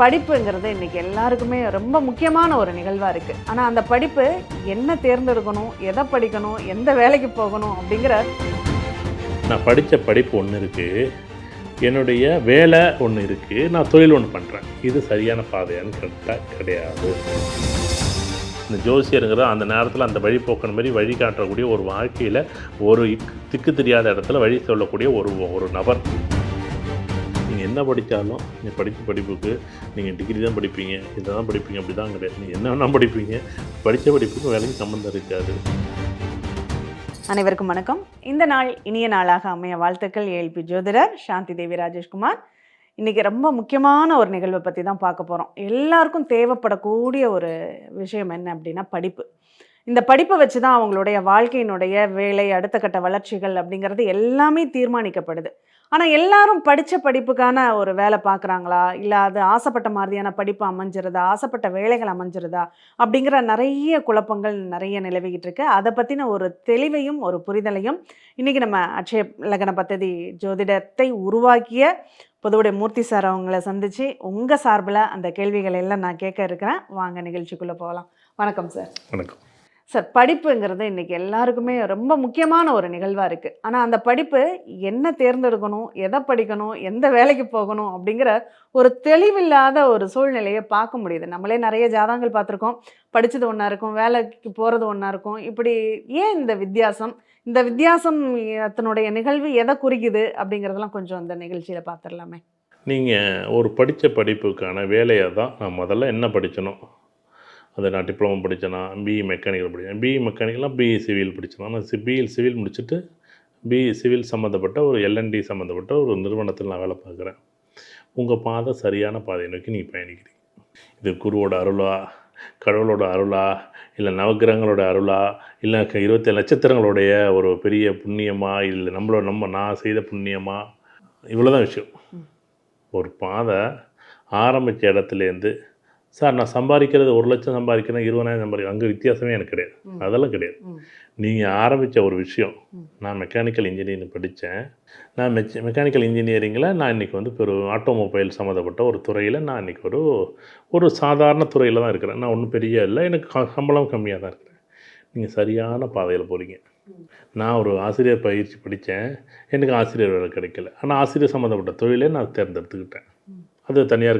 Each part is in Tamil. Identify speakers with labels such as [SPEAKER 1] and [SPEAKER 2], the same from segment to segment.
[SPEAKER 1] படிப்புங்கிறது இன்றைக்கி எல்லாருக்குமே ரொம்ப முக்கியமான ஒரு நிகழ்வாக இருக்குது. ஆனால் அந்த படிப்பு என்ன தேர்ந்தெடுக்கணும், எதை படிக்கணும், எந்த வேலைக்கு போகணும் அப்படிங்கிற
[SPEAKER 2] நான் படித்த படிப்பு ஒன்று இருக்குது, என்னுடைய வேலை ஒன்று இருக்குது, நான் தொழில் ஒன்று பண்ணுறேன். இது சரியான பாதையான்னு கேட்டால் கிடையாது. இந்த ஜோசியருங்கிற அந்த நேரத்தில் அந்த வழிபோக்கன் மாதிரி வழி காட்டக்கூடிய ஒரு வாழ்க்கையில் ஒரு திக்கு தெரியாத இடத்துல வழி சொல்லக்கூடிய ஒரு நபர். நீங்கள் என்ன படித்தாலும் நீங்கள் படித்த படிப்புக்கு நீங்கள் டிகிரி தான் படிப்பீங்க, இதை தான் படிப்பீங்க, அப்படி தான் கிடையாது. நீங்கள் என்ன வேணால் படிப்பீங்க, படித்த படிப்புக்கும் வேலைக்கு சம்மந்தம் இருக்காது.
[SPEAKER 1] அனைவருக்கும் வணக்கம். இந்த நாள் இனிய நாளாக அமைய வாழ்த்துக்கள். ஏஎல்பி ஜோதிடர் சாந்தி தேவி ராஜேஷ்குமார். இன்றைக்கி ரொம்ப முக்கியமான ஒரு நிகழ்வை பற்றி தான் பார்க்க போகிறோம். எல்லாருக்கும் தேவைப்படக்கூடிய ஒரு விஷயம் என்ன அப்படின்னா படிப்பு. இந்த படிப்பை வச்சு தான் அவங்களுடைய வாழ்க்கையினுடைய வேலை, அடுத்த கட்ட வளர்ச்சிகள் அப்படிங்கிறது எல்லாமே தீர்மானிக்கப்படுது. ஆனால் எல்லாரும் படித்த படிப்புக்கான ஒரு வேலை பார்க்குறாங்களா, இல்லை அது ஆசைப்பட்ட மாதிரியான படிப்பு அமைஞ்சிருதா, ஆசைப்பட்ட வேலைகள் அமைஞ்சிருதா அப்படிங்கிற நிறைய குழப்பங்கள் நிறைய நிலவிக்கிட்டு இருக்கு. அதை பற்றின ஒரு தெளிவையும் ஒரு புரிதலையும் இன்றைக்கி நம்ம அட்சய லக்ன பத்ததி ஜோதிடத்தை உருவாக்கிய பொதுவுடைய மூர்த்தி சார் அவங்கள சந்தித்து உங்கள் சார்பில் அந்த கேள்விகள் எல்லாம் நான் கேட்க இருக்கிறேன். வாங்க நிகழ்ச்சிக்குள்ளே போகலாம். வணக்கம் சார்.
[SPEAKER 2] வணக்கம்
[SPEAKER 1] சார். படிப்புங்கிறது இன்றைக்கி எல்லாருக்குமே ரொம்ப முக்கியமான ஒரு நிகழ்வாக இருக்குது. ஆனால் அந்த படிப்பு என்ன தேர்ந்தெடுக்கணும், எதை படிக்கணும், எந்த வேலைக்கு போகணும் அப்படிங்கிற ஒரு தெளிவில்லாத ஒரு சூழ்நிலையை பார்க்க முடியுது. நம்மளே நிறைய ஜாதகங்கள் பார்த்துருக்கோம். படித்தது ஒன்றா இருக்கும், வேலைக்கு போகிறது ஒன்றா இருக்கும். இப்படி ஏன் இந்த வித்தியாசம், இந்த வித்தியாசம் அதனுடைய நிகழ்வு எதை குறிக்குது அப்படிங்கிறதெல்லாம் கொஞ்சம் அந்த நிகழ்ச்சியில் பார்த்துடலாமே.
[SPEAKER 2] நீங்கள் ஒரு படித்த படிப்புக்கான வேலையை தான் நான் முதல்ல என்ன படிக்கணும், அது நான் டிப்ளமோ படித்தேன்னா பிஇ மெக்கானிக்கல் படித்தேன், பிஇ மெக்கானிக்கலாக பிஇ சிவில் படித்தேன். நான் பிஇ சிவில் முடிச்சுட்டு பிஇ சிவில் சம்மந்தப்பட்ட ஒரு எல்என்டி சம்மந்தப்பட்ட ஒரு நிறுவனத்தில் நான் வேலை பார்க்குறேன். உங்கள் பாதை சரியான பாதையை நோக்கி நீங்கள் பயணிக்கிறீங்க. இது குருவோட அருளா, கடவுளோட அருளா, இல்லை நவகிரகங்களோட அருளா, இல்லை 27 நட்சத்திரங்களுடைய ஒரு பெரிய புண்ணியமா, இல்லை நான் செய்த புண்ணியமா, இவ்வளோ தான் விஷயம். ஒரு பாதை ஆரம்பித்த இடத்துலேருந்து, சார் நான் சம்பாதிக்கிறது 1 லட்சம் சம்பாதிக்கிறேன், 20,000 சம்பாதிக்கிறேன், அங்கே வித்தியாசமே எனக்கு கிடையாது. அதெல்லாம் கிடையாது. நீங்கள் ஆரம்பித்த ஒரு விஷயம். நான் மெக்கானிக்கல் இன்ஜினியரிங் படித்தேன். நான் மெக்கானிக்கல் இன்ஜினியரிங்கில் நான் இன்றைக்கி வந்து ஒரு ஆட்டோமொபைல் சம்மந்தப்பட்ட ஒரு துறையில் நான் இன்றைக்கி ஒரு சாதாரண துறையில் தான் இருக்கிறேன். நான் ஒன்றும் பெரிய இல்லை, எனக்கு சம்பளம் கம்மியாக தான் இருக்கிறேன். நீங்கள் சரியான பாதையில் போகிறீங்க. நான் ஒரு ஆசிரியர் பயிற்சி படித்தேன், எனக்கு ஆசிரியர் வேலை கிடைக்கல. ஆனால் ஆசிரியர் சம்மந்தப்பட்ட தொழிலே நான் தேர்ந்தெடுத்துக்கிட்டேன். அது தனியார்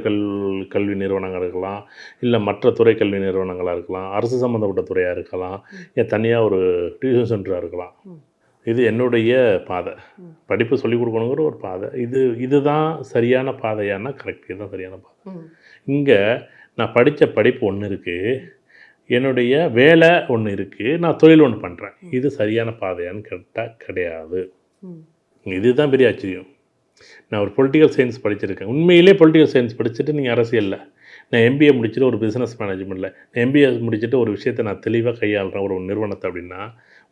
[SPEAKER 2] கல்வி நிறுவனங்கள் இருக்கலாம், இல்லை மற்ற துறை கல்வி நிறுவனங்களாக இருக்கலாம், அரசு சம்மந்தப்பட்ட துறையாக இருக்கலாம், ஏன் தனியாக ஒரு டியூஷன் சென்டராக இருக்கலாம். இது என்னுடைய பாதை. படிப்பு சொல்லிக் கொடுக்கணுங்கிற ஒரு பாதை. இதுதான் சரியான பாதையானா கரெக்ட், இதுதான் சரியான பாதை. இங்கே நான் படித்த படிப்பு ஒன்று இருக்குது, என்னுடைய வேலை ஒன்று இருக்குது, நான் தொழில் ஒன்று பண்ணுறேன். இது சரியான பாதையான்னு கேட்டால் கிடையாது. இதுதான் பெரிய ஆச்சரியம். நான் ஒரு பொலிட்டிக்கல் சயின்ஸ் படிச்சிருக்கேன். உண்மையிலே பொலிட்டிக்கல் சயின்ஸ் படிச்சுட்டு நீங்கள் அரசியலில், நான் எம்பிஏ முடிச்சுட்டு ஒரு பிஸ்னஸ் மேனேஜ்மெண்ட்டில், எம்பிஏ முடிச்சுட்டு ஒரு விஷயத்தை நான் தெளிவாக கையாளுறேன் ஒரு நிறுவனத்தை அப்படின்னா,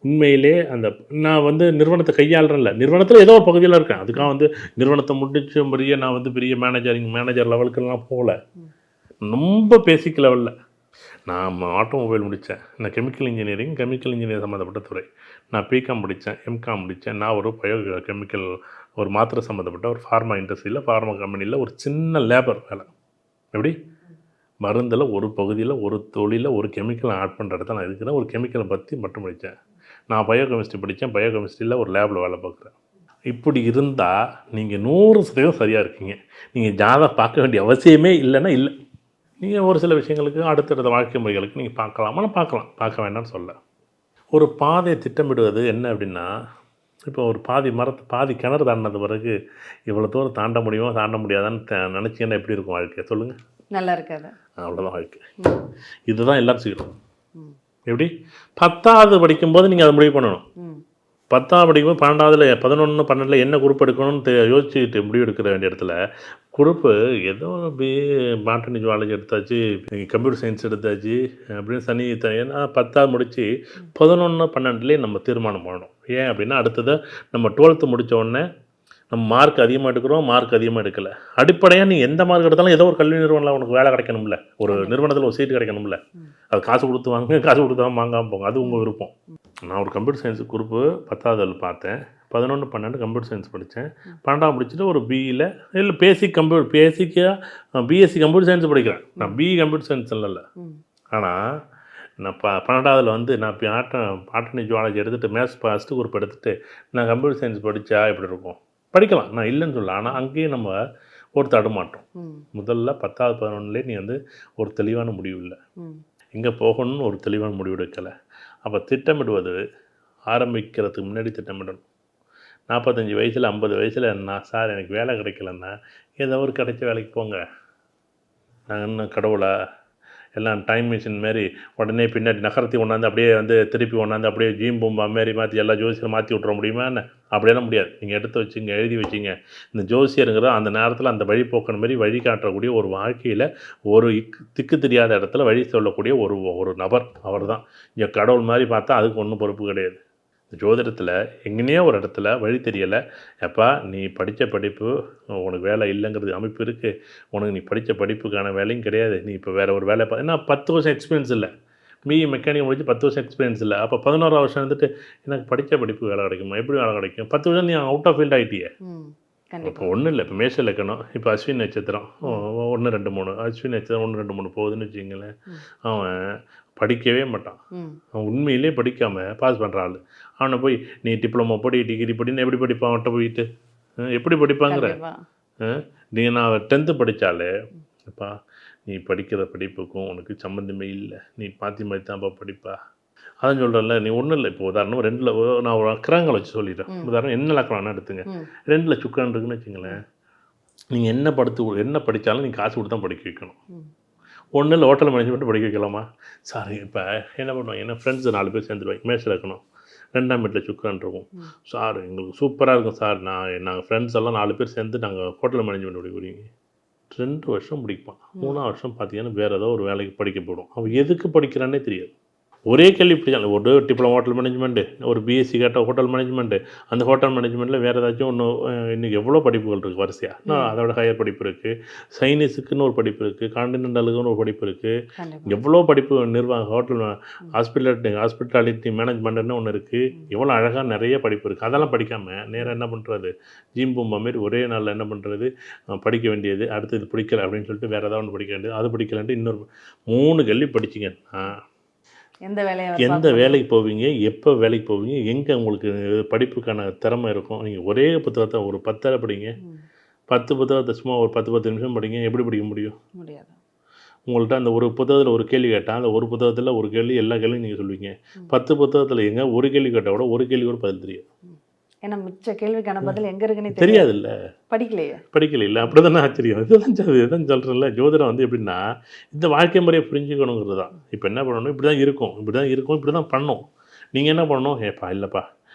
[SPEAKER 2] உண்மையிலே நான் வந்து நிறுவனத்தை கையாளுறேன்ல, நிறுவனத்தில் ஏதோ ஒரு பகுதியில் இருக்கேன். அதுக்காக நிறுவனத்தை முடிச்சபடியே நான் பெரிய மேனேஜர் லெவலுக்கெல்லாம் போகல. ரொம்ப பேசிக் லெவலில் நான் ஆட்டோமொபைல் முடித்தேன். நான் கெமிக்கல் இன்ஜினியர் சம்மந்தப்பட்ட துறை. நான் பிகாம் முடித்தேன், எம்காம் முடித்தேன். நான் ஒரு கெமிக்கல் ஒரு மாத்திரை சம்மந்தப்பட்ட ஒரு ஃபார்மா இண்டஸ்ட்ரியில், ஃபார்மா கம்பெனியில் ஒரு சின்ன லேபர் வேலை. எப்படி மருந்தில் ஒரு பகுதியில் ஒரு தொழிலில் ஒரு கெமிக்கல் ஆட் பண்ணுற இடத்துல நான் இருக்கிறேன். ஒரு கெமிக்கலை பற்றி மட்டும் படித்தேன். நான் பயோகெமிஸ்ட்ரி படித்தேன், பயோகெமிஸ்ட்ரியில் ஒரு லேபில் வேலை பார்க்குறேன். இப்படி இருந்தால் நீங்கள் 100% சரியாக இருக்கீங்க. நீங்கள் ஜாதகம் பார்க்க வேண்டிய அவசியமே இல்லைன்னா இல்லை. நீங்கள் ஒரு சில விஷயங்களுக்கு அடுத்தடுத்த வாழ்க்கை முறைகளுக்கு நீங்கள் பார்க்க வேண்டாம்னு சொல்ல. ஒரு பாதையை திட்டமிடுவது என்ன அப்படின்னா, இப்போ ஒரு பாதி கிணறு தாண்டினது பிறகு இவ்வளோ தூரம் தாண்ட முடியுமா தாண்ட முடியாதான்னு நினச்சிங்கன்னா எப்படி இருக்கும் வாழ்க்கை சொல்லுங்கள்?
[SPEAKER 1] நல்லா இருக்காது.
[SPEAKER 2] அவ்வளோதான் வாழ்க்கை. இதுதான் எல்லாரும் செய்யணும். எப்படி 10வது படிக்கும்போது நீங்கள் அதை முடிவு பண்ணணும். 10வது படிக்கும்போது 12ல் 11 12ல் என்ன குரூப் எடுக்கணும்னு யோசிச்சுட்டு முடிவு எடுக்கிற வேண்டிய இடத்துல குரூப்பு ஏதோ பாட்டனி ஜுவாலஜி எடுத்தாச்சு, கம்ப்யூட்டர் சயின்ஸ் எடுத்தாச்சு அப்படின்னு ஏன்னா 10வது முடித்து 11 12லேயே நம்ம தீர்மானம் பண்ணணும். ஏன் அப்படின்னா அடுத்தது நம்ம 12th முடித்த உடனே நம்ம மார்க் அதிகமாக எடுக்கிறோம், மார்க் அதிகமாக எடுக்கலை. அடிப்படையாக நீ எந்த மார்க் எடுத்தாலும் ஏதோ ஒரு கல்வி நிறுவனத்தில் உனக்கு வேலை கிடைக்கணும்ல, ஒரு நிறுவனத்தில் ஒரு சீட்டு கிடைக்கணும்ல. அது காசு கொடுத்து வாங்க, காசு கொடுத்தா வாங்காமல் போங்க, அது உங்கள் விருப்பம். நான் ஒரு கம்ப்யூட்டர் சயின்ஸ் குரூப்பு 10வது பார்த்தேன். 11 12 கம்ப்யூட்டர் சயின்ஸ் படித்தேன். 12ஆம் முடிச்சுட்டு ஒரு பிஇயில் இல்லை பேசிக்காக பிஎஸ்சி கம்ப்யூட்டர் சயின்ஸ் படிக்கிறேன். நான் பிஇ கம்ப்யூட்டர் சயின்ஸ் இல்லைல்ல. ஆனால் நான் 12ஆவதில் வந்து நான் பாட்டனி ஜுவாலஜி எடுத்துகிட்டு மேத்ஸ் ஃபஸ்ட்டு குரூப் எடுத்துகிட்டு நான் கம்ப்யூட்டர் சயின்ஸ் படித்தா எப்படி இருக்கும்? படிக்கலாம், நான் இல்லைன்னு சொல்லலாம். ஆனால் அங்கேயும் நம்ம ஒரு தடுமாட்டோம். முதல்ல 10வது 11லேயே நீ வந்து ஒரு தெளிவான முடிவு இல்லை, எங்கே போகணும்னு ஒரு தெளிவான முடிவு எடுக்கலை. அப்போ திட்டமிடுவது ஆரம்பிக்கிறதுக்கு முன்னாடி திட்டமிடணும். 45 வயசில் 50 வயசில் நான் சார் எனக்கு வேலை கிடைக்கலன்னா ஏதோ ஒரு கிடைச்ச வேலைக்கு போங்க. நாங்கள் இன்னும் கடவுளை எல்லாம் டைம் மிஷின் மாரி உடனே பின்னாடி நகரத்தி கொண்டாந்து அப்படியே வந்து திருப்பி கொண்டாந்து அப்படியே ஜீம் பூம்பா மாரி மாற்றி எல்லா ஜோசியரும் மாற்றி விட்ற முடியுமா என்ன? அப்படியெல்லாம் முடியாது. நீங்கள் எடுத்து வச்சுங்க, எழுதி வச்சிங்க. இந்த ஜோசியருங்கிற அந்த நேரத்தில் அந்த வழிபோக்கன் மாரி வழி காட்டக்கூடிய ஒரு வாழ்க்கையில் ஒரு திக்கு தெரியாத இடத்துல வழி சொல்லக்கூடிய ஒரு நபர் அவர் தான். இங்கே கடவுள் மாதிரி பார்த்தா அதுக்கு ஒன்றும் பொறுப்பு கிடையாது. ஜோதிடத்தில் எங்கேனே ஒரு இடத்துல வழி தெரியலை, எப்பா நீ படித்த படிப்பு உனக்கு வேலை இல்லைங்கிறது அமைப்பு இருக்குது, உனக்கு நீ படித்த படிப்புக்கான வேலையும் கிடையாது, நீ இப்போ வேறு ஒரு வேலை ஏன்னா 10 வருஷம் எக்ஸ்பீரியன்ஸ் இல்லை, பிஇ மெக்கானிக் முடிச்சு 10 வருஷம் எக்ஸ்பீரியன்ஸ் இல்லை. அப்போ 11ஆம் வருஷம் வந்துட்டு எனக்கு படித்த படிப்பு வேலை கிடைக்குமா? எப்படி வேலை கிடைக்கும்? 10 வருஷம் நீ அவுட் ஆஃப் ஃபீல்ட் ஆகிட்டியே. இப்போ ஒன்றும் இல்லை, இப்போ மேஷ இலக்கணம், இப்போ அஸ்வின் நட்சத்திரம் 1 2 3 அஸ்வின் நட்சத்திரம் 1 2 3 போகுதுன்னு வச்சுங்களேன். அவன் படிக்கவே மாட்டான், அவன் உண்மையிலே படிக்காமல் பாஸ் பண்ணுற ஆள். அவனை போய் நீ டிப்ளமோ படி டிகிரி படின்னு எப்படி படிப்பான்? அவன்கிட்ட போயிட்டு எப்படி படிப்பாங்கிற? நீ நான் 10th படித்தாலே அப்பா நீ படிக்கிற படிப்புக்கும் உனக்கு சம்மந்தமே இல்லை, நீ மாற்றி மாற்றி தான்ப்பா படிப்பா. அதான் சொல்கிறேன்ல, நீ ஒன்றும் இல்லை. இப்போ உதாரணம் 2ல் நான் ஒரு அக்கரங்கள் வச்சு சொல்லிடுறேன். உதாரணம் என்ன அக்கரம்னா எடுத்துங்க, 2ல் சுக்கரன் இருக்குன்னு வச்சுங்களேன். நீங்கள் என்ன படித்தாலும் நீங்கள் காசு கொடுத்து தான் படிக்க வைக்கணும். 1ல் ஹோட்டல் மேனேஜ்மெண்ட் படிக்க வைக்கலாமா? சார் இப்போ என்ன பண்ணுவாங்க, என்ன ஃப்ரெண்ட்ஸ் 4 பேர் சேர்ந்துருவாங்க, மேட்ச்சில் இருக்கணும், 2ஆம் வீட்டில் சுக்கரன் இருக்கும். சார் எங்களுக்கு சூப்பராக இருக்கும் சார், நாங்கள் ஃப்ரெண்ட்ஸ் எல்லாம் 4 பேர் சேர்ந்து நாங்கள் ஹோட்டல் மேனேஜ்மெண்ட் படிக்கிறீங்க. 2 வருஷம் படிப்பான், 3ஆம் வருஷம் பார்த்தீங்கன்னா வேறு ஏதோ ஒரு வேலைக்கு படிக்க போடும். அவன் எதுக்கு படிக்கிறானே தெரியாது. ஒரே கேள்வி படிச்சாலும் ஒரு டிப்ளமோ ஹோட்டல் மேனேஜ்மெண்ட்டு, ஒரு பிஎஸ்சி கேட்ட ஹோட்டல் மேனேஜ்மெண்ட்டு, அந்த ஹோட்டல் மேனேஜ்மெண்ட்டில் வேறு ஏதாச்சும் ஒன்று. இன்றைக்கி எவ்வளோ படிப்புகள் இருக்குது வரிசையாக. நான் அதோட ஹையர் படிப்பு இருக்குது, சைனீஸுக்குன்னு ஒரு படிப்பு இருக்குது, கான்டினென்டலுக்குன்னு ஒரு படிப்பு இருக்குது, எவ்வளோ படிப்பு நிர்வாகம் ஹோட்டல் ஹாஸ்பிட்டாலிட்டி மேனேஜ்மெண்ட்டுன்னு ஒன்று இருக்குது. எவ்வளோ அழகாக நிறைய படிப்பு இருக்குது. அதெல்லாம் படிக்காமல் நேராக என்ன பண்ணுறது, ஜிம் பூம்பா மாரி ஒரே நாளில் என்ன பண்ணுறது, படிக்க வேண்டியது, அடுத்து இது பிடிக்கல அப்படின்னு சொல்லிட்டு வேறு ஏதாவது ஒன்று படிக்க வேண்டியது, அது பிடிக்கலன்ட்டு இன்னொரு 3 கேள்வி படிச்சிங்க. எந்த வேலைக்கு போவீங்க, எப்போ வேலைக்கு போவீங்க, எங்கே உங்களுக்கு படிப்புக்கான திறமை இருக்கும்? நீங்கள் ஒரே புத்தகத்தை ஒரு 10 படிங்க, 10 புத்தகத்தை சும்மா ஒரு 10 நிமிஷம் படிங்க, எப்படி படிக்க முடியும்? முடியாது. உங்கள்கிட்ட அந்த ஒரு புத்தகத்தில் ஒரு கேள்வி கேட்டால் அந்த ஒரு புத்தகத்தில் ஒரு கேள்வி எல்லா கேள்வியும் நீங்கள் சொல்லுவீங்க. 10 புத்தகத்தில் எங்கே ஒரு கேள்வி கேட்டால் கூட ஒரு கேள்வி கூட பதில் தெரியாது.
[SPEAKER 1] ஏன்னா மிச்ச கேள்விக்கான பதில் எங்கே இருக்குன்னு
[SPEAKER 2] தெரியாது. இல்லை
[SPEAKER 1] படிக்கலையே
[SPEAKER 2] அப்படி தானே ஆச்சரியம். இதுதான் சொல்கிறேன்ல, ஜோதிடம் வந்து எப்படின்னா இந்த வாழ்க்கை முறையை புரிஞ்சுக்கணுங்கிறது தான். இப்போ என்ன பண்ணணும், இப்படி தான் இருக்கும், இப்படி தான் பண்ணணும். நீங்கள் என்ன பண்ணணும், ஏப்பா இல்லைப்பா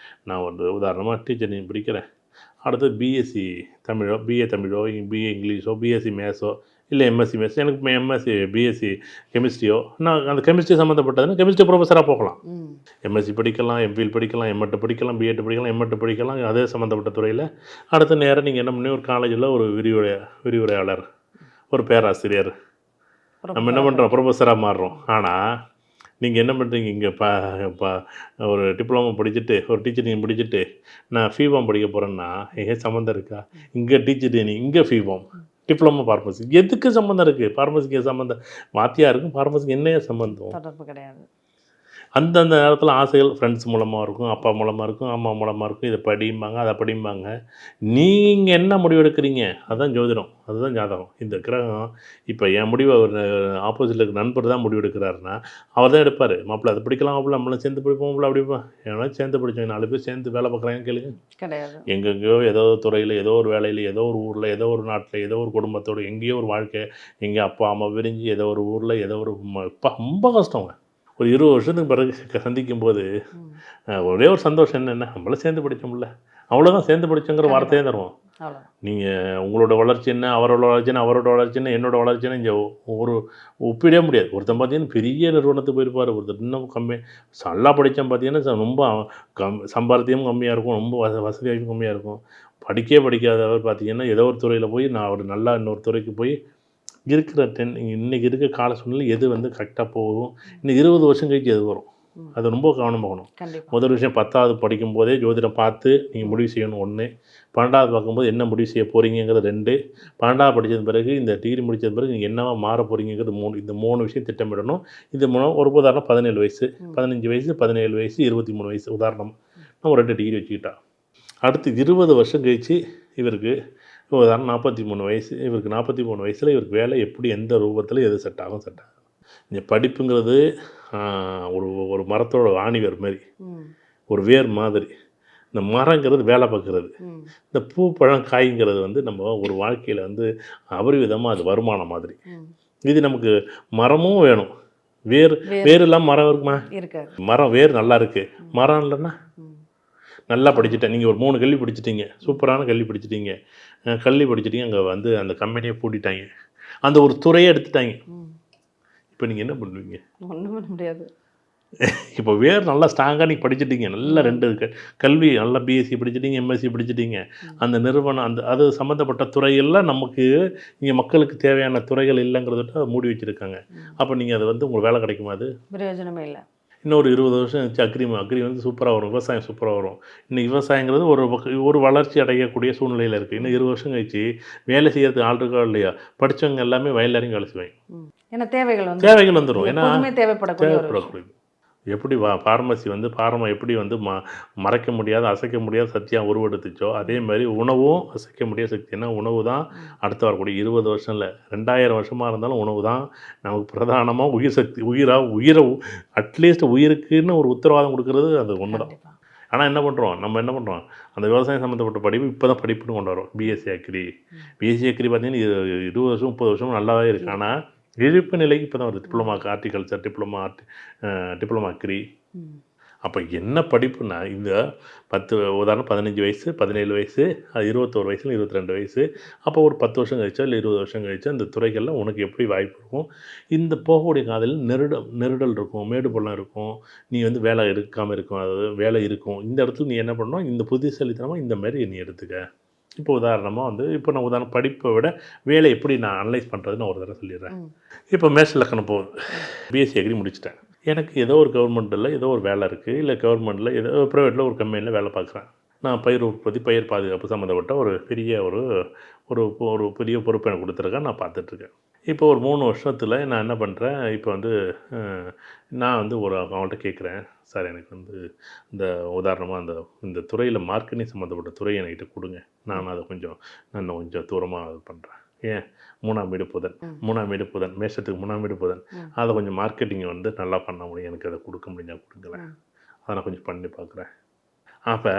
[SPEAKER 2] நான் ஒரு உதாரணமாக டீச்சர் நீங்கள் படிக்கிறேன், அடுத்து பிஎஸ்சி தமிழோ, பிஏ தமிழோ, பிஏ இங்கிலீஷோ, பிஎஸ்சி மேத்ஸோ, இல்லை எம்எஸ்சி மேத்ஸ், எனக்கு எம்எஸ்சி பிஎஸ்சி கெமிஸ்ட்ரியோ, நான் அந்த கெமிஸ்ட்ரி சம்மந்தப்பட்டதுன்னா கெமிஸ்ட்ரி ப்ரொஃபஸராக போகலாம். எம்எஸ்சி படிக்கலாம், எம்பிஎல் படிக்கலாம், எம்எட் படிக்கலாம், பிஎட் படிக்கலாம், எம்எட் படிக்கலாம், அதே சம்மந்தப்பட்ட துறையில். அடுத்த நேரம் நீங்கள் என்ன பண்ணி ஒரு காலேஜில் ஒரு விரிவுரையாளர், ஒரு பேராசிரியர், நம்ம என்ன பண்ணுறோம், ப்ரொஃபஸராக மாறுறோம். ஆனால் நீங்கள் என்ன பண்ணுறீங்க, இங்கே ஒரு டிப்ளமோ படிச்சுட்டு ஒரு டீச்சரிங் படிச்சுட்டு நான் ஃபிஃபார்ம் படிக்க போகிறேன்னா எங்கே சம்மந்தம் இருக்கா? இங்கே டீச்சர் ட்ரைனிங், இங்கே ஃபிஃபார்ம், டிப்ளமோ ஃபார்மசி, எதுக்கு சம்மந்தம் இருக்குது? ஃபார்மசிக்கு சம்மந்தம் வாத்தியாருக்கும் ஃபார்மசிக்கு என்னைய சம்மந்தம்? தொடர்பு கிடையாது. அந்தந்த நேரத்தில் ஆசைகள் ஃப்ரெண்ட்ஸ் மூலமாக இருக்கும், அப்பா மூலமாக இருக்கும், அம்மா மூலமாக இருக்கும், இதை படிம்பாங்க, அதை படிம்பாங்க. நீங்கள் என்ன முடிவு எடுக்கிறீங்க அதுதான் ஜோதிடம், அதுதான் ஜாதகம். இந்த கிரகம் இப்போ என் முடிவை ஒரு ஆப்போசிட்டில் இருக்க நண்பர் தான் முடிவு எடுக்கிறாருன்னா அவர் தான் எடுப்பார். மாப்பிள்ளை அதை பிடிக்கலாம், மாப்பிள்ளை நம்மளும் சேர்ந்து படிப்போம், மாப்பிள்ளை அப்படிப்போம். ஏன்னா சேர்ந்து படித்தோம் 4 பேர் சேர்ந்து வேலை பார்க்குறாங்கன்னு கேளுங்க. கிடையாது. எங்கெங்கேயோ ஏதோ ஒரு துறையில், ஏதோ ஒரு வேலையில், ஏதோ ஒரு ஊரில், ஏதோ ஒரு நாட்டில், ஏதோ ஒரு குடும்பத்தோடு, எங்கேயோ ஒரு வாழ்க்கை, எங்கே அப்பா அம்மா விரிஞ்சு ஏதோ ஒரு ஊரில், ஏதோ ஒரு ரொம்ப கஷ்டங்க. ஒரு 20 வருஷத்துக்கு பிறகு சந்திக்கும் போது ஒரே ஒரு சந்தோஷம் என்னென்ன, நம்மளாம் சேர்ந்து படித்தோம்ல, அவ்வளோதான். சேர்ந்து படித்தோங்கிற வார்த்தையே தருவோம். நீங்கள் உங்களோட வளர்ச்சி என்ன, அவரோட வளர்ச்சி என்ன, அவரோட வளர்ச்சி என்ன, என்னோட வளர்ச்சி என்ன, இங்கே ஒரு ஒப்பிடவே முடியாது. ஒருத்தன் பார்த்தீங்கன்னா பெரிய நிறுவனத்துக்கு போயிருப்பார், ஒருத்தர் இன்னும் நல்லா படித்தான் பார்த்தீங்கன்னா ரொம்ப சம்பாத்தியமும் கம்மியாக இருக்கும், ரொம்ப வசதியாகவும் கம்மியாக இருக்கும். படிக்காதவர் பார்த்தீங்கன்னா ஏதோ ஒரு துறையில் போய் நான் ஒரு நல்லா இன்னொரு துறைக்கு போய் இருக்கிற இன்றைக்கி இருக்க கால சூழ்நிலை எது வந்து கரெக்டாக போகும், இன்னும் 20 வருஷம் கழிச்சு எது வரும்? அது ரொம்ப கவனம் பார்க்கணும்.
[SPEAKER 1] கண்டிப்பா.
[SPEAKER 2] முதல் விஷயம் 10வது படிக்கும்போதே ஜோதிடம் பார்த்து நீங்கள் முடிவு செய்யணும் 1. 12வது பார்க்கும்போது என்ன முடிவு செய்ய போகிறீங்கிறது 2. 12வது படித்தது பிறகு இந்த டிகிரி முடித்தது பிறகு நீங்கள் என்னவா மாற போகிறீங்கிறது 3. இந்த 3 விஷயம் திட்டமிடணும். இது மூலம் ஒரு உதாரணம் 17 வயசு, 15 வயசு, 17 வயசு, 23 வயசு உதாரணம் நம்ம 2 டிகிரி வச்சுக்கிட்டா. அடுத்து 20 வருஷம் கழிச்சு இவருக்கு உதாரணம் 43 வயசு, இவருக்கு 43 வயசில் இவருக்கு வேலை எப்படி எந்த ரூபத்தில் எது செட் ஆகும். இந்த படிப்புங்கிறது ஒரு மரத்தோட ஆணிவேர் மாதிரி, ஒரு வேர் மாதிரி. இந்த மரங்கிறது வேலை பார்க்குறது. இந்த பூ பழம் காய்ங்கிறது வந்து நம்ம ஒரு வாழ்க்கையில் வந்து அபரிவிதமாக அது வருமானம் மாதிரி. இது நமக்கு மரமும் வேணும், வேர் இல்லாமல் மரம் இருக்குமா? மரம் வேர் நல்லா இருக்குது, மரம் இல்லைன்னா. நல்லா படிச்சுட்டேன், நீங்கள் ஒரு 3 கல்வி படிச்சுட்டீங்க, சூப்பரான கல்வி படிச்சுட்டீங்க, அங்கே வந்து அந்த கம்பெனியை பூட்டிட்டாங்க, அந்த ஒரு துறையை எடுத்துட்டாங்க. இப்போ நீங்கள் என்ன பண்ணுவீங்க?
[SPEAKER 1] ஒன்றும் பண்ண முடியாது.
[SPEAKER 2] இப்போ வேறு நல்லா ஸ்ட்ராங்காக நீங்கள் படிச்சுட்டீங்க, நல்லா 2 கல்வி, நல்லா பிஎஸ்சி படிச்சுட்டீங்க, எம்எஸ்சி படிச்சுட்டீங்க, அந்த நிறுவனம் அது சம்மந்தப்பட்ட துறையெல்லாம் நமக்கு இங்கே மக்களுக்கு தேவையான துறைகள் இல்லைங்கிறத அதை மூடி வச்சுருக்காங்க. அப்போ நீங்கள் அது வந்து உங்களுக்கு வேலை கிடைக்குமா? அது பிரயோஜனமே இல்லை. இன்னொரு 20 வருஷம் இருந்துச்சு அக்ரி வந்து சூப்பராக வரும், விவசாயம் சூப்பராக வரும். இன்னும் விவசாயங்கிறது ஒரு வளர்ச்சி அடையக்கூடிய சூழ்நிலையில் இருக்குது. இன்னும் 20 வருஷம் கழிச்சு வேலை செய்யறதுக்கு ஆள் இருக்கா இல்லையா, படித்தவங்க எல்லாமே வயல் இறங்கி வேலை செய்வாங்க. ஏன்னா தேவைகள் வந்துடும். ஏன்னா தேவைப்படக்கூடிய எப்படி ஃபார்மசி வந்து எப்படி வந்து மறைக்க முடியாத அசைக்க முடியாத சக்தியாக உருவெடுத்துச்சோ, அதே மாதிரி உணவும் அசைக்க முடியாத சக்தி. ஏன்னா உணவு தான் அடுத்து வரக்கூடிய 20 வருஷம் இல்லை, 2000 வருஷமாக இருந்தாலும் உணவு தான் நமக்கு பிரதானமாக உயிர் சக்தி. உயிரை அட்லீஸ்ட் உயிருக்குன்னு ஒரு உத்தரவாதம் கொடுக்கறது அது ஒன்று தான். ஆனால் என்ன பண்ணுறோம், அந்த விவசாயம் சம்மந்தப்பட்ட படிப்பு இப்போ தான் படிப்புன்னு கொண்டு வரோம். பிஎஸ்சி அக்ரி பார்த்தீங்கன்னா 20 வருஷம் 30 வருஷம் நல்லாவே இருக்குது. ஆனால் இழுப்பு நிலைக்கு இப்போ தான் வருது. Diploma horticulture, diploma agri. அப்போ என்ன படிப்புனா, இந்த உதாரணம் 15 வயசு, 17 வயசு, அது 21 வயசுல 22 வயசு. அப்போ ஒரு 10 வருஷம் கழிச்சா இல்லை 20 வருஷம் கழிச்சா அந்த துறைகளில் உனக்கு எப்படி வாய்ப்பு இருக்கும். இந்த போகக்கூடிய காதலில் நெருடல் இருக்கும், மேடு பள்ளம் இருக்கும், நீ வந்து வேலை எடுக்காமல் இருக்கும், அதாவது வேலை இருக்கும். இந்த இடத்துல நீ என்ன பண்ணணும், இந்த புத்திசாலித்தனமாக இந்த மாதிரி நீ எடுத்துக்க. இப்போ உதாரணமாக வந்து நான் படிப்பை விட வேலை எப்படி நான் அனலைஸ் பண்ணுறதுன்னு ஒரு தடவை சொல்லிடுறேன். இப்போ மேஷ லக்கணம் போகுது, பிஎஸ்சி அக்ரி முடிச்சிட்டேன். எனக்கு ஏதோ ஒரு கவர்மெண்ட்டில் ஏதோ ஒரு வேலை இருக்குது, இல்லை கவர்மெண்ட்டில் ஏதோ ப்ரைவேட்டில் ஒரு கம்பெனியில் வேலை பார்க்குறேன். நான் பயிர் உற்பத்தி, பயிர் பாதுகாப்பு சம்மந்தப்பட்ட ஒரு பெரிய ஒரு பெரிய பொறுப்பை எனக்கு கொடுத்துருக்கேன், நான் பார்த்துட்ருக்கேன். இப்போ ஒரு 3 வருஷத்தில் நான் என்ன பண்ணுறேன், இப்போ வந்து நான் வந்து அவங்கள்ட்ட கேட்குறேன், சார் எனக்கு வந்து இந்த உதாரணமாக இந்த துறையில் மார்க்கெட்டிங் சம்மந்தப்பட்ட துறையை என்கிட்ட கொடுங்க, நான் அதை கொஞ்சம் தூரமாக இது பண்ணுறேன். ஏன் 3ஆம் வீடு புதன் மேஷத்துக்கு 3ஆம் வீடு புதன், அதை கொஞ்சம் மார்க்கெட்டிங்கை வந்து நல்லா பண்ண முடியும், எனக்கு அதை கொடுக்க முடிஞ்சால் கொடுங்களேன், அதை நான் கொஞ்சம் பண்ணி பார்க்குறேன். அப்போ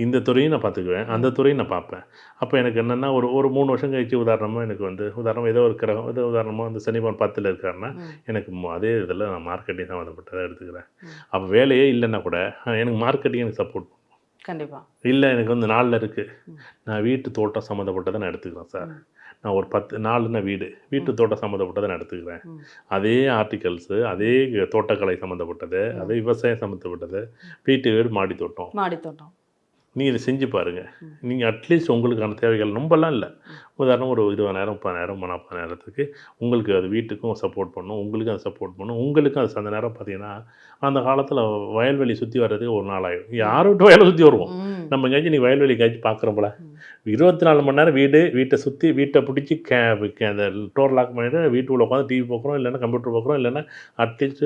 [SPEAKER 2] இந்த துறையும் நான் பார்த்துக்குவேன், அந்த துறையும் நான் பார்ப்பேன். அப்போ எனக்கு என்னென்னா ஒரு 3 வருஷம் கழிச்சு உதாரணமாக எனக்கு வந்து ஏதோ ஒரு கிரகம், உதாரணமாக வந்து சனிபவன் 10ல் இருக்காருன்னா எனக்கு அதே இதில் நான் மார்க்கெட்டிங் சம்மந்தப்பட்டதை எடுத்துக்கிறேன். அப்போ வேலையே இல்லைன்னா கூட எனக்கு மார்க்கெட்டிங் எனக்கு சப்போர்ட் பண்ணும். கண்டிப்பாக இல்லை எனக்கு வந்து 4ல் இருக்குது, நான் வீட்டு தோட்டம் சம்மந்தப்பட்டதை நான் எடுத்துக்கிறேன் சார், நான் ஒரு 4ன்னா வீட்டு தோட்டம் சம்மந்தப்பட்டதை நான் எடுத்துக்கிறேன். அதே ஆர்டிகல்ஸு, அதே தோட்டக்கலை சம்மந்தப்பட்டது, அதே விவசாயம் சம்மந்தப்பட்டது, வீட்டு வீடு மாடி தோட்டம் நீங்கள் இதை செஞ்சு பாருங்கள். நீங்கள் அட்லீஸ்ட் உங்களுக்கான தேவைகள் ரொம்பலாம் இல்லை, உதாரணம் ஒரு 20,000 30,000 40,000த்துக்கு உங்களுக்கு அது வீட்டுக்கும் சப்போர்ட் பண்ணும், உங்களுக்கும் அது சப்போர்ட் பண்ணும். உங்களுக்கும் அது அந்த நேரம் பார்த்தீங்கன்னா அந்த காலத்தில் வயல்வெளி சுற்றி வர்றதுக்கு ஒரு நாள் ஆகிடும். யார் விட்டு வயலை சுற்றி வருவோம், நம்ம எங்கேயாச்சும் நீ வயல்வெளி காய்ச்சி பார்க்குறப்பல 24 மணி நேரம் வீட்டை சுற்றி வீட்டை பிடிச்சி அந்த டோர் லாக் பண்ணிவிட்டு வீட்டுக்குள்ளே உட்காந்து டிவி பார்க்குறோம், இல்லைன்னா கம்ப்யூட்டர் பார்க்குறோம், இல்லைன்னா அட்லீஸ்ட்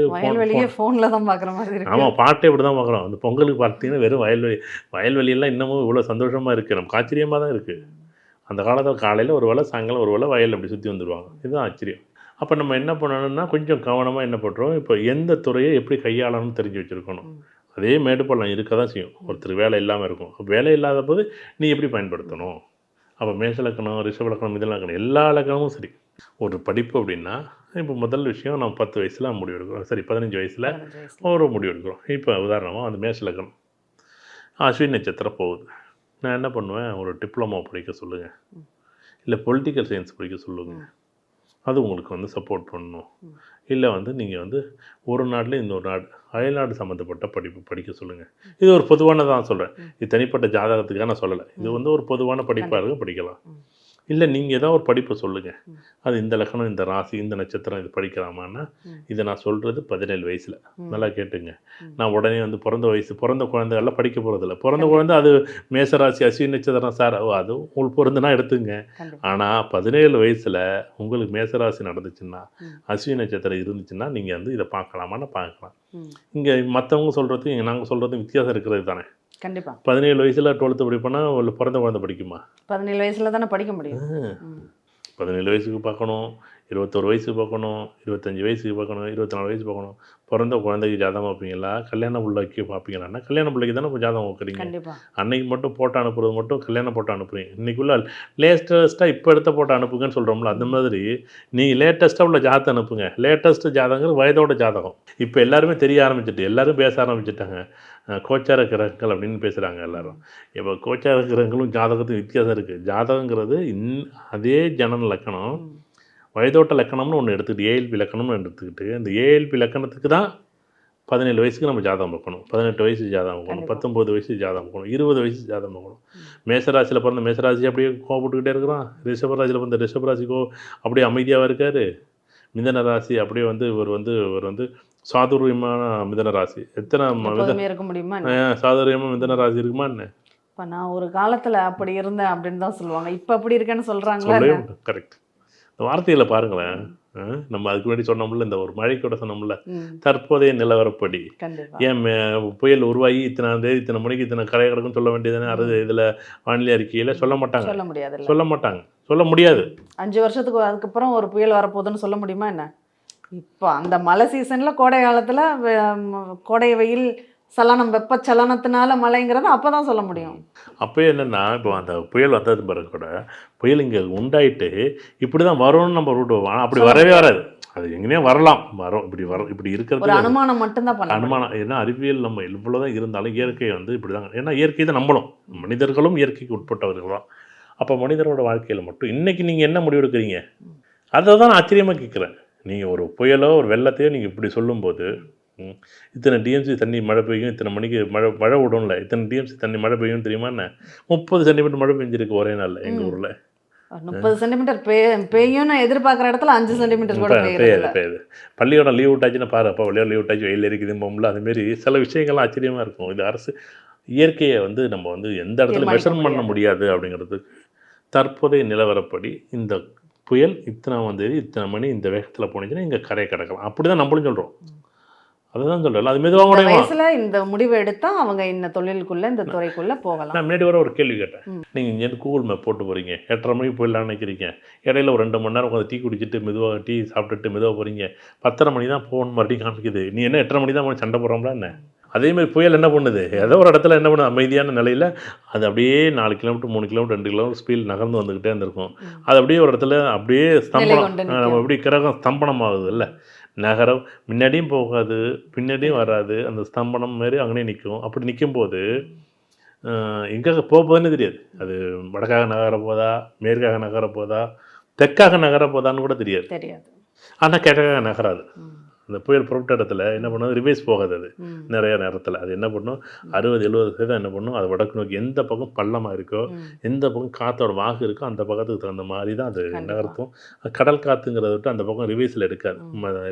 [SPEAKER 2] ஃபோனில் தான் பார்க்குற மாதிரி. ஆமாம், பாட்டே இப்படி தான் பார்க்குறோம். அந்த பொங்கலுக்கு பார்த்தீங்கன்னா வெறும் வயல்வெளியெல்லாம் இன்னமும் இவ்வளோ சந்தோஷமாக இருக்குது, நமக்கு ஆச்சரியமாக தான் இருக்குது. அந்த காலத்தில் காலையில் ஒரு வேளை, சாயங்காலம் ஒரு வேளை வயல் அப்படி சுற்றி வந்துடுவாங்க, இதுதான் ஆச்சரியம். அப்போ நம்ம என்ன பண்ணணும்னா கொஞ்சம் கவனமாக என்ன பண்ணுறோம், இப்போ எந்த துறையை எப்படி கையாளணும்னு தெரிஞ்சு வச்சுருக்கணும். அதே மேடுபள்ளம் இருக்க தான் செய்யும், ஒருத்தர் வேலை இல்லாமல் இருக்கும். வேலை இல்லாத போது நீ எப்படி பயன்படுத்தணும். அப்போ மேஷ லக்கணம், ரிஷப லக்கணம், மிதுன லக்கணம் எல்லா லக்கணமும் சரி. ஒரு படிப்பு அப்படின்னா இப்போ முதல் விஷயம் நம்ம 10 வயசில் முடிவு எடுக்கிறோம், சரி 15 வயசில் ஒரு முடிவு எடுக்கிறோம். இப்போ உதாரணமாக அந்த மேஷ லக்கணம் அஸ்வினி நட்சத்திரம் போகுது, நான் என்ன பண்ணுவேன், ஒரு டிப்ளமோ படிக்க சொல்லுங்கள், இல்லை பொலிட்டிக்கல் சயின்ஸ் படிக்க சொல்லுங்கள், அது உங்களுக்கு வந்து சப்போர்ட் பண்ணணும். இல்லை வந்து நீங்கள் வந்து ஒரு நாட்டில் இன்னொரு நாடு, அயல்நாடு சம்மந்தப்பட்ட படிப்பு படிக்க சொல்லுங்கள். இது ஒரு பொதுவானதான் சொல்கிறேன், இது தனிப்பட்ட ஜாதகத்துக்காக நான் சொல்லலை, இது வந்து ஒரு பொதுவான படிப்பாக இருக்க படிக்கலாம். இல்லை நீங்கள் ஏதோ ஒரு படிப்பை சொல்லுங்கள், அது இந்த லக்கணம், இந்த ராசி, இந்த நட்சத்திரம் இது படிக்கலாமான்னா, இதை நான் சொல்கிறது 17 வயசில். நல்லா கேட்டுங்க. நான் உடனே வந்து பிறந்த குழந்தைகள்லாம் படிக்க போகிறதில்ல. பிறந்த குழந்தை அது மேசராசி அஸ்வினி நட்சத்திரம் சார், அது உங்களுக்கு பொருந்துனா எடுத்துங்க. ஆனால் 17 வயசில் உங்களுக்கு மேசராசி நடந்துச்சுன்னா, அஸ்வினி நட்சத்திரம் இருந்துச்சுன்னா, நீங்கள் வந்து இதை பார்க்கலாமான்னு பார்க்கலாம். இங்கே மற்றவங்க சொல்கிறது இங்கே நாங்கள் சொல்கிறது வித்தியாசம் இருக்கிறது தானே.
[SPEAKER 1] கண்டிப்பாக
[SPEAKER 2] 17 வயசில் 12th படிப்போன்னா ஒரு பிறந்த குழந்தை படிக்குமா?
[SPEAKER 1] 17 வயசுல தானே படிக்க முடியும்.
[SPEAKER 2] 17 வயசுக்கு பார்க்கணும், 21 வயசுக்கு பார்க்கணும், 25 வயசுக்கு பார்க்கணும், 24 வயசு பார்க்கணும். பிறந்த குழந்தைக்கு ஜாதகம் பார்ப்பீங்களா, கல்யாண பிள்ளைக்கு பார்ப்பீங்களான்னா கல்யாண பிள்ளைக்கு தானே இப்போ ஜாதகம் பார்க்குறீங்க. அன்னைக்கு மட்டும் போட்டோ அனுப்புறது மட்டும் கல்யாணம் போட்டோ அனுப்புறீங்க. இன்றைக்குள்ள லேட்டஸ்ட்டாக இப்போ எடுத்த போட்டோ அனுப்புங்கன்னு சொல்கிறோம்ல, அந்த மாதிரி நீங்கள் லேட்டஸ்ட்டாக உள்ள ஜாதகம் அனுப்புங்க. லேட்டஸ்ட்டு ஜாதகங்கள் வயதோட ஜாதகம். இப்போ எல்லாருமே தெரிய ஆரம்பிச்சிட்டு எல்லாரும் பேச ஆரம்பிச்சிட்டாங்க. கோச்சார கிரகங்கள் அப்படின்னு பேசுகிறாங்க எல்லாரும். இப்போ கோச்சார கிரகங்களும் ஜாதகத்துக்கும் வித்தியாசம் இருக்குது. ஜாதகங்கிறது அதே ஜனன லக்கணம், வயதோட்ட லக்கணம்னு ஒன்று எடுத்துக்கிட்டு ஏஎல்பி லக்கணம்னு எடுத்துக்கிட்டு, அந்த ஏஎல்பி லக்கணத்துக்கு தான் 17 வயசுக்கு நம்ம ஜாதகம் பார்க்கணும், 18 வயசு ஜாதகம் பார்க்கணும், 19 வயசு ஜாதகம் பார்க்கணும், 20 வயசு ஜாதகம் பார்க்கணும். மேசராசியில் பிறந்த மேசராசி அப்படியே கோவப்பட்டுக்கிட்டே இருக்கிறான். ரிஷபராசியில் பிறந்த ரிஷபராசிக்கோ அப்படியே அமைதியாக இருக்கார். மிதன ராசி அப்படியே வந்து இவர் வந்து சாதுரியமான மிதன ராசி. எத்தனை
[SPEAKER 1] இருக்க முடியுமா?
[SPEAKER 2] சாதுரியமாக மிதன ராசி இருக்குமா என்ன?
[SPEAKER 1] இப்போ நான் ஒரு காலத்தில் அப்படி இருந்தேன் அப்படின்னு தான் சொல்லுவாங்க. இப்போ அப்படி இருக்கேன்னு சொல்கிறாங்களா?
[SPEAKER 2] கரெக்ட். இந்த வார்த்தையில் பாருங்களேன். நம்ம அதுக்கு முன்னாடி சொன்னோம்ல, இந்த ஒரு மழை கூட சொன்னோம்ல, தற்போதைய நிலவரப்படி ஏன் புயல் உருவாகி இத்தனாம் தேதி இத்தனை மணிக்கு இத்தனை கரை கிடக்குன்னு சொல்ல வேண்டியதானே. இதில் வானிலை அறிக்கையில் சொல்ல மாட்டாங்க. சொல்ல முடியாது.
[SPEAKER 1] 5 வருஷத்துக்கு அதுக்கப்புறம் ஒரு புயல் வரப்போகுதுன்னு சொல்ல முடியுமா என்ன? இப்போ அந்த மழை சீசனில் கோடை காலத்தில் கோடை வெயில் சலனம் வெப்பச்சலனத்தினால மழைங்கிறத அப்போ தான் சொல்ல முடியும்.
[SPEAKER 2] அப்போ என்னென்னா, இப்போ அந்த புயல் வந்தது பிறகு கூட புயல் இங்கே உண்டாயிட்டு இப்படி தான் வரும்னு நம்ம ரூட் ஆனால் அப்படி வரவே வராது. அது எங்கேனே வரலாம், வரும். இப்படி இருக்கிறது
[SPEAKER 1] அனுமானம் மட்டும்தான் பண்ணலாம்.
[SPEAKER 2] அனுமானம். ஏன்னா அறிவியல் நம்ம இவ்வளோதான் இருந்தாலும் இயற்கை வந்து இப்படி தாங்க. ஏன்னா இயற்கை தான் நம்பணும். மனிதர்களும் இயற்கைக்கு உட்பட்டவர்கள் தான். அப்போ மனிதரோட வாழ்க்கையில் மட்டும் இன்றைக்கி நீங்கள் என்ன முடிவு எடுக்கிறீங்க, அதை தான் நான் ஆச்சரியமாக கேட்குறேன். நீங்கள் ஒரு புயலோ ஒரு வெள்ளத்தையோ நீங்கள் இப்படி சொல்லும்போது, இத்தனை டிஎம்சி தண்ணி மழை பெய்யும், இத்தனை மணிக்கு மழை விடும்ல, இத்தனை டிஎம்சி தண்ணி மழை பெய்யும் தெரியுமா என்ன? 30 சென்டிமீட்டர் மழை பெஞ்சிருக்கு ஒரே நாளில் எங்கள் ஊரில்.
[SPEAKER 1] 30 சென்டிமீட்டர் பெய்யும்னு எதிர்பார்க்குற இடத்துல 5 சென்டிமீட்டர் கூட
[SPEAKER 2] பெய்யுது. பள்ளியோட லீவ் விட்டாச்சுன்னா பாரு, அப்போ பள்ளியோட லீவ் விட்டாச்சு வெயில் இருக்குது போகும்ல. அதுமாரி சில விஷயங்கள்லாம் ஆச்சரியமாக இருக்கும். இது அரசு இயற்கையை வந்து நம்ம வந்து எந்த இடத்துல மெஷர் பண்ண முடியாது அப்படிங்கிறதுக்கு தற்போதைய நிலவரப்படி இந்த புயல் இத்தனாம் தேதி இத்தனை மணி இந்த வேகத்தில் போனிச்சுன்னா இங்கே கரையை கிடக்கலாம். அப்படி தான் நம்மளும் சொல்கிறோம். அதுதான் சொல்கிறேன். அது மெதுவாக
[SPEAKER 1] வயசில் இந்த முடிவு எடுத்தால் அவங்க இந்த தொழிலுக்குள்ளே இந்த துறைக்குள்ளே போகலாம்.
[SPEAKER 2] நான் முன்னாடி வர ஒரு கேள்வி கேட்டேன். நீங்கள் இங்கேருந்து கூகுள் மேப் போட்டு போகிறீங்க, 8:30 மணிக்கு போயிடலான்னு நினைக்கிறீங்க. இடையில ஒரு 2 மணி நேரம் உட்காந்து டீ குடிச்சிட்டு மெதுவாக டீ சாப்பிட்டுட்டு மெதுவாக போகிறீங்க. 10:30 மணி தான் போகணும் மறுபடியும் காமிக்குது. நீ என்ன 8:30 மணி தான் சண்டை போடுறோம்ல என்ன? அதேமாதிரி புயல் என்ன பண்ணுது, ஏதோ ஒரு இடத்துல என்ன பண்ணுது, அமைதியான நிலையில் அது அப்படியே 4 கிலோமீட்டர் 3 கிலோமீட்டர் 2 கிலோமீட்டர் ஸ்பீட் நகர்ந்து வந்துக்கிட்டே இருந்திருக்கும். அது அப்படியே ஒரு இடத்துல அப்படியே ஸ்தம்பனம், நம்ம எப்படி கிரகம் ஸ்தம்பனம் ஆகுது இல்லை, நகரம் முன்னாடியும் போகாது பின்னாடியும் வராது, அந்த ஸ்தம்பனம் மாரி அங்கேயே நிற்கும். அப்படி நிற்கும்போது எங்கே போகுதுன்னு தெரியாது. அது வடக்காக நகர போதா, மேற்காக நகர போதா, தெற்காக நகர போதான்னு கூட தெரியாது. ஆனால் கிழக்காக நகராது. அந்த புயல் புறப்பட்ட இடத்துல என்ன பண்ணும், ரிவைஸ் போகாது. அது நிறைய நேரத்தில் அது என்ன பண்ணும், 60-70% என்ன பண்ணும், அது வடக்கு நோக்கி எந்த பக்கம் பள்ளமாக இருக்கோ, எந்த பக்கம் காற்றோட வாகு இருக்கோ அந்த பக்கத்துக்கு தகுந்த மாதிரி தான் அது நகர்த்தும். கடல் காற்றுங்கிறத விட்டு அந்த பக்கம் ரிவைஸில் எடுக்காது.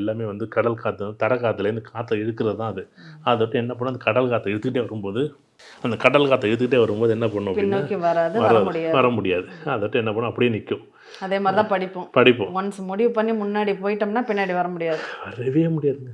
[SPEAKER 2] எல்லாமே வந்து கடல் காற்று, தர காற்றுலேருந்து காற்றை இழுக்கிறது தான் அது. அதை விட்டு என்ன பண்ணும், அந்த கடல் காற்றை இழுத்துக்கிட்டே வரும்போது, அந்த கடல் காற்றை இழுத்துக்கிட்டே வரும்போது என்ன பண்ணும் அப்படின்னா வர முடியாது. அதை விட்டு என்ன பண்ணும், அப்படியே நிற்கும்.
[SPEAKER 1] அதே மாதிரி தான் படிப்போம். ஒன்ஸ் முடிவு பண்ணி முன்னாடி போயிட்டோம்னா பின்னாடி வர முடியாது,
[SPEAKER 2] வரவே முடியாதுங்க.